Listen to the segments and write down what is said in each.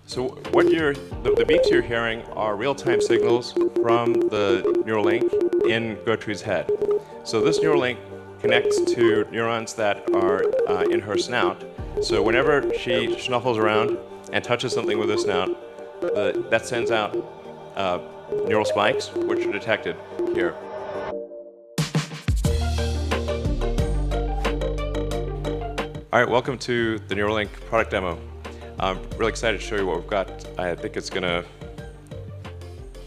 So the beeps you're hearing are real-time signals from the Neuralink in Gertrude's head. So this Neuralink connects to neurons that are in her snout. So whenever she snuffles around and touches something with her snout, that sends out neural spikes, which are detected here. All right, welcome to the Neuralink product demo. I'm really excited to show you what we've got. I think it's going to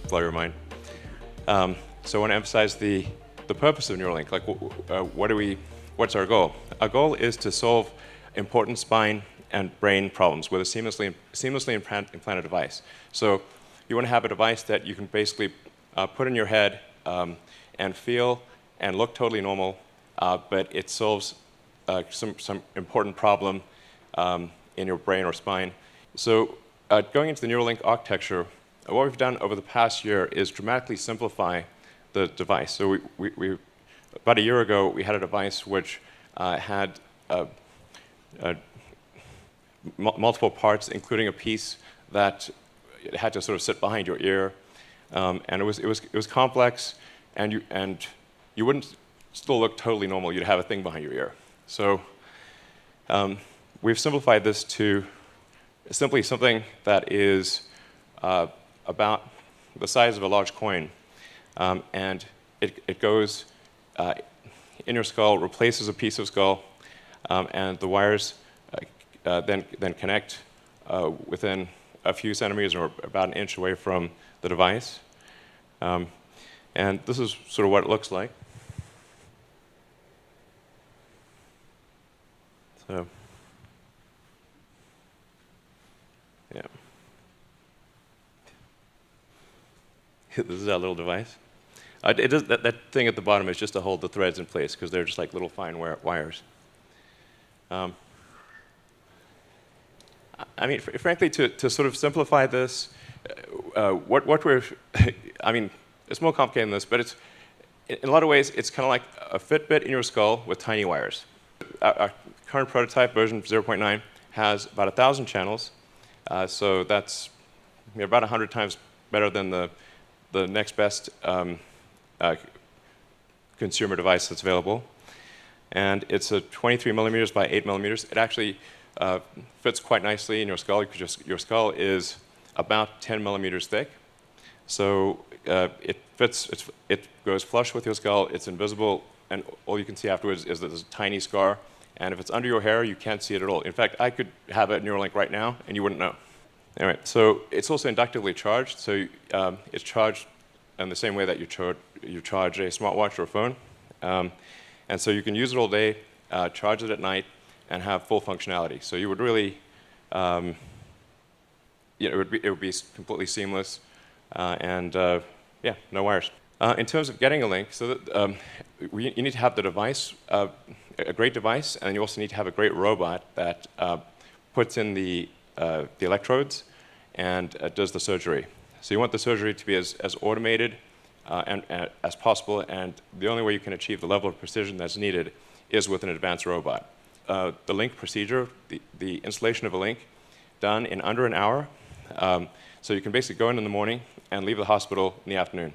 blow your mind. So I want to emphasize the purpose of Neuralink. Like, what's our goal? Our goal is to solve important spine and brain problems with a seamlessly implanted device. So you want to have a device that you can basically put in your head and feel and look totally normal, but it solves some important problem in your brain or spine. So going into the Neuralink architecture, what we've done over the past year is dramatically simplify the device. So we about a year ago, we had a device which had multiple parts, including a piece that had to sort of sit behind your ear, and it was complex, and you wouldn't still look totally normal. You'd have a thing behind your ear. So we've simplified this to simply something that is about the size of a large coin, and it goes in your skull, replaces a piece of skull, and the wires then connect within a few centimeters or about an inch away from the device. And this is sort of what it looks like. So, yeah. This is our little device. That thing at the bottom is just to hold the threads in place, because they're just like little fine wires. I mean, frankly, to sort of simplify this, what we're, I mean, it's more complicated than this, but it's, in a lot of ways, it's kind of like a Fitbit in your skull with tiny wires. Our current prototype, version 0.9, has about 1,000 channels, so that's about 100 times better than the next best consumer device that's available. And it's a 23 millimeters by 8 millimeters. It actually fits quite nicely in your skull, because your skull is about 10 millimeters thick. So it goes flush with your skull, it's invisible, and all you can see afterwards is that there's a tiny scar. And if it's under your hair, you can't see it at all. In fact, I could have a Neuralink right now, and you wouldn't know. Anyway, so it's also inductively charged. So it's charged in the same way that you charge a smartwatch or a phone. And so you can use it all day, charge it at night, and have full functionality. So you would really, it would be completely seamless, and yeah, no wires. In terms of getting a link, so that, you need to have the device, a great device, and you also need to have a great robot that puts in the electrodes and does the surgery. So you want the surgery to be as automated and as possible, and the only way you can achieve the level of precision that's needed is with an advanced robot. The link procedure, the installation of a link, done in under an hour. So you can basically go in the morning and leave the hospital in the afternoon.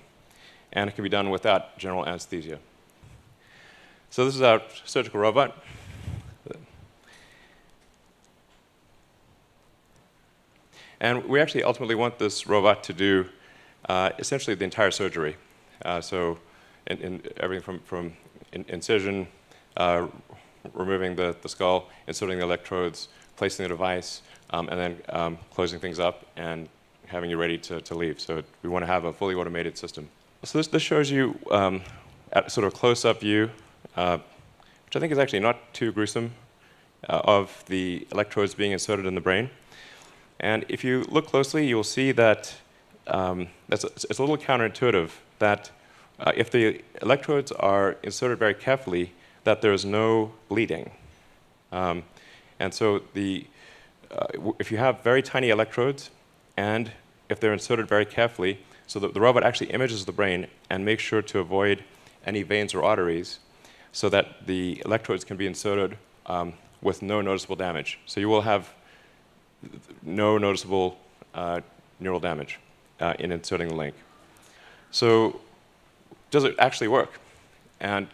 And it can be done without general anesthesia. So this is our surgical robot. And we actually ultimately want this robot to do essentially the entire surgery. So in everything from incision, removing the skull, inserting the electrodes, placing the device, and then closing things up and having you ready to leave. So we want to have a fully automated system. So this shows you at sort of close-up view, which I think is actually not too gruesome, of the electrodes being inserted in the brain. And if you look closely, you'll see that it's a little counterintuitive that if the electrodes are inserted very carefully, that there's no bleeding. And so if you have very tiny electrodes, and if they're inserted very carefully, so that the robot actually images the brain and makes sure to avoid any veins or arteries, so that the electrodes can be inserted with no noticeable damage. So you will have no noticeable neural damage in inserting the link. So does it actually work? And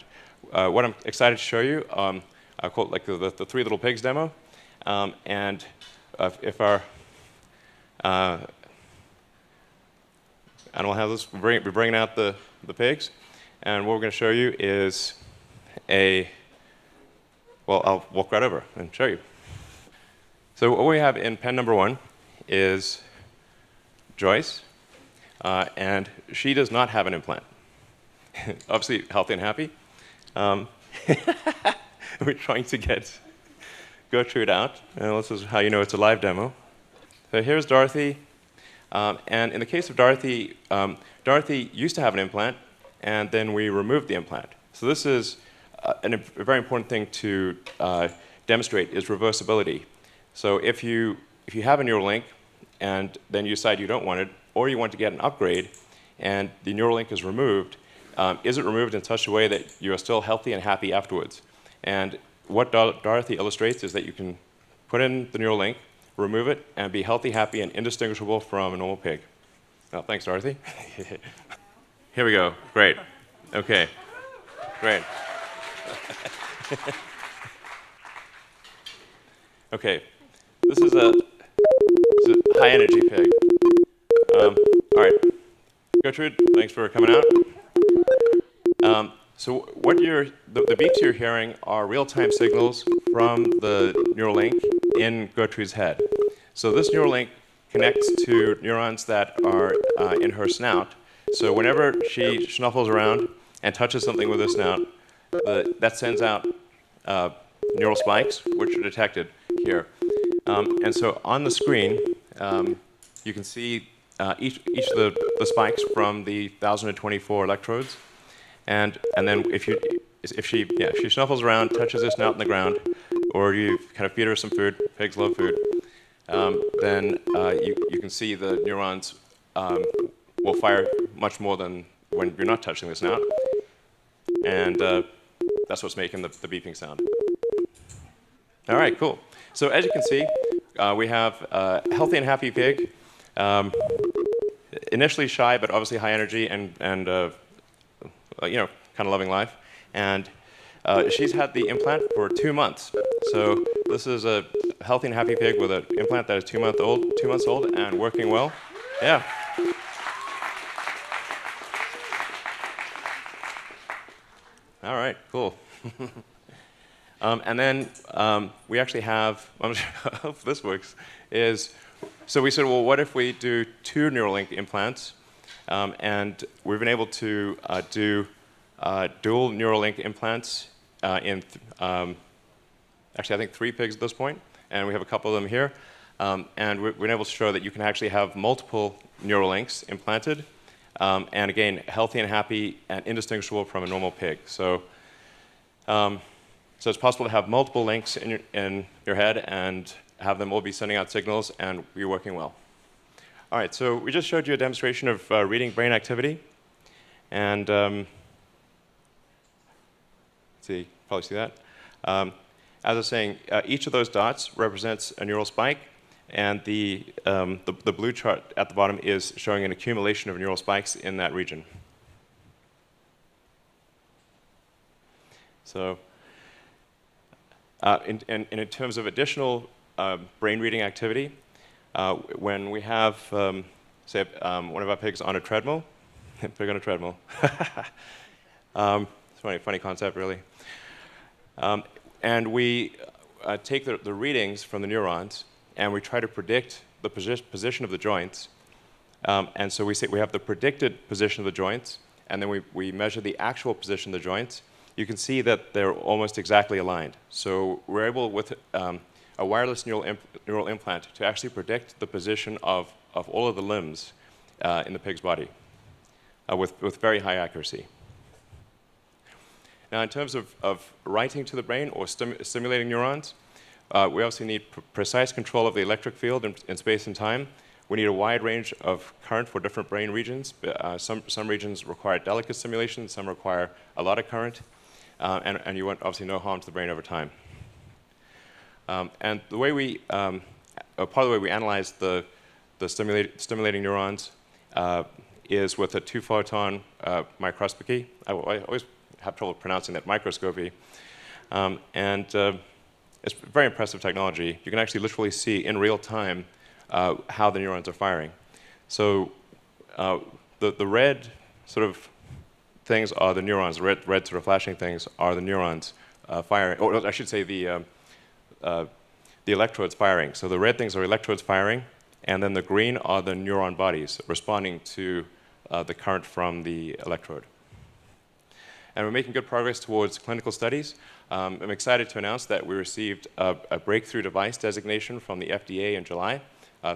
what I'm excited to show you, I call it like the Three Little Pigs demo. And if our animal handlers, we're bringing out the pigs. And what we're going to show you is well, I'll walk right over and show you. So what we have in pen number 1 is Joyce. And she does not have an implant. Obviously healthy and happy. We're trying to get Gertrude out. And this is how you know it's a live demo. So here's Dorothy. And in the case of Dorothy, Dorothy used to have an implant, and then we removed the implant. So this is a very important thing to demonstrate is reversibility. So if you have a Neuralink, and then you decide you don't want it, or you want to get an upgrade, and the Neuralink is removed, is it removed in such a way that you are still healthy and happy afterwards? And what Dorothy illustrates is that you can put in the Neuralink, remove it, and be healthy, happy, and indistinguishable from a normal pig. Oh, thanks, Dorothy. Here we go. Great. OK. Great. OK. This is a high-energy pig. All right. Gertrude, thanks for coming out. So what the beeps you're hearing are real-time signals from the Neuralink in Gertrude's head. So this Neuralink connects to neurons that are in her snout. So whenever she snuffles around and touches something with her snout, that sends out neural spikes, which are detected here. And so on the screen, you can see each of the spikes from the 1,024 electrodes. And then if she snuffles around, touches her snout in the ground, or you kind of feed her some food, pigs love food, then you can see the neurons will fire much more than when you're not touching the snout. And that's what's making the beeping sound. All right, cool. So as you can see, we have a healthy and happy pig, initially shy, but obviously high energy and you know, kind of loving life. And she's had the implant for 2 months. So this is a healthy and happy pig with an implant that is 2 months old and working well. Yeah. All right, cool. And then we actually have, I hope this works, so we said, well, what if we do 2 Neuralink implants? And we've been able to do dual Neuralink implants in, actually, I think 3 pigs at this point, and we have a couple of them here. And we've been able to show that you can actually have multiple Neuralinks implanted, and again, healthy and happy and indistinguishable from a normal pig. So it's possible to have multiple links in your head and have them all be sending out signals and be working well. All right, so we just showed you a demonstration of reading brain activity. And let's see, probably see that. As I was saying, each of those dots represents a neural spike. And the blue chart at the bottom is showing an accumulation of neural spikes in that region. So in terms of additional brain reading activity, when we have, say, one of our pigs on a treadmill, pig on a treadmill. It's a funny concept, really. And we take the readings from the neurons, and we try to predict the position of the joints. And so we say we have the predicted position of the joints, and then we measure the actual position of the joints. You can see that they're almost exactly aligned. So we're able, with a wireless neural implant, to actually predict the position of all of the limbs in the pig's body with very high accuracy. Now, in terms of writing to the brain or stimulating neurons, we also need precise control of the electric field in space and time. We need a wide range of current for different brain regions. Some regions require delicate stimulation, some require a lot of current, and you want, obviously, no harm to the brain over time. And the way part of the way we analyze the the stimulating neurons is with a 2-photon microscopy. I always have trouble pronouncing that, microscopy. It's very impressive technology. You can actually literally see in real time how the neurons are firing. So the red sort of things are the neurons. The red sort of flashing things are the neurons firing, or I should say the electrodes firing. So the red things are electrodes firing, and then the green are the neuron bodies responding to the current from the electrode. And we're making good progress towards clinical studies. I'm excited to announce that we received a breakthrough device designation from the FDA in July,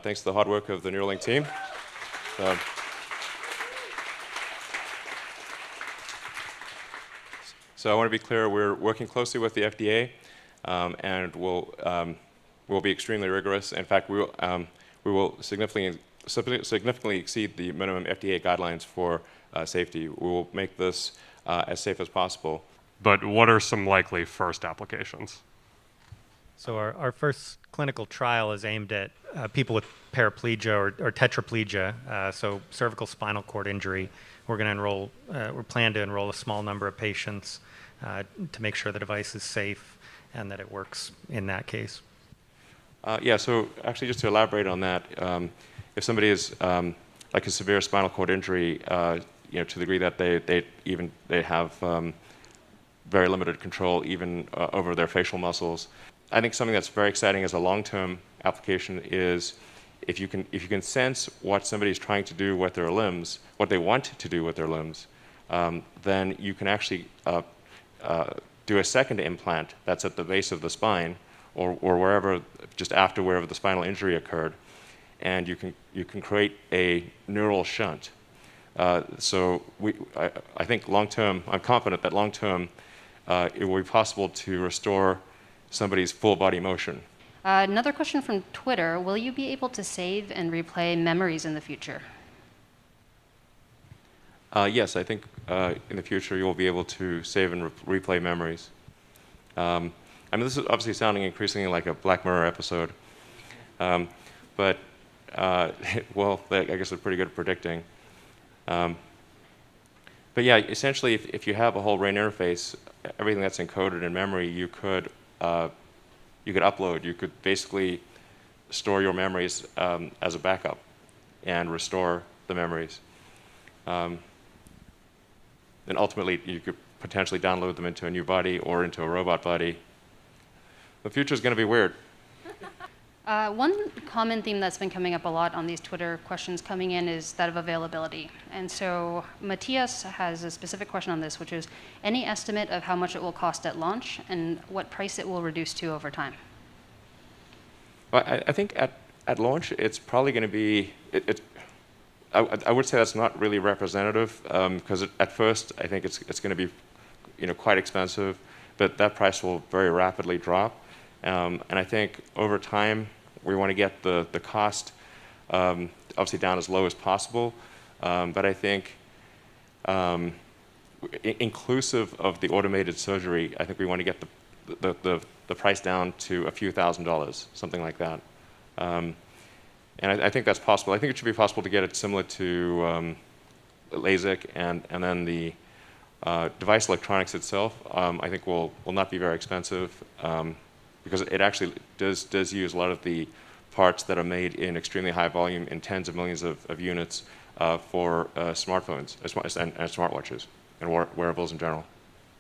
thanks to the hard work of the Neuralink team. So I want to be clear, we're working closely with the FDA, and we'll be extremely rigorous. In fact, we will significantly exceed the minimum FDA guidelines for safety. We will make this as safe as possible. But what are some likely first applications? So our first clinical trial is aimed at people with paraplegia or tetraplegia, so cervical spinal cord injury. We're going to enroll, we plan to enroll a small number of patients to make sure the device is safe and that it works in that case. Yeah, so actually just to elaborate on that, if somebody is like a severe spinal cord injury, to the degree that they have very limited control even over their facial muscles. I think something that's very exciting as a long-term application is if you can sense what somebody's trying to do with their limbs, what they want to do with their limbs, then you can actually do a second implant that's at the base of the spine or wherever, just after wherever the spinal injury occurred, and you can create a neural shunt. So I think long-term, I'm confident that long-term it will be possible to restore somebody's full body motion. Another question from Twitter, will you be able to save and replay memories in the future? Yes, I think in the future you'll be able to save and replay memories. I mean, this is obviously sounding increasingly like a Black Mirror episode, but well, I guess they're pretty good at predicting. But yeah, essentially, if you have a whole brain interface, everything that's encoded in memory, you could upload. You could basically store your memories as a backup and restore the memories. And ultimately, you could potentially download them into a new body or into a robot body. The future is going to be weird. One common theme that's been coming up a lot on these Twitter questions coming in is that of availability. And so Matthias has a specific question on this, which is, any estimate of how much it will cost at launch and what price it will reduce to over time? Well, I think at launch, it's probably going to be, I would say that's not really representative, because at first, I think it's going to be quite expensive, but that price will very rapidly drop. And I think over time, we want to get the cost obviously down as low as possible. But I think inclusive of the automated surgery, I think we want to get the price down to a few $1,000s, something like that. And I think that's possible. I think it should be possible to get it similar to LASIK, and then the device electronics itself, I think will not be very expensive. Because it actually does use a lot of the parts that are made in extremely high volume in tens of millions of units for smartphones and smartwatches and wearables in general.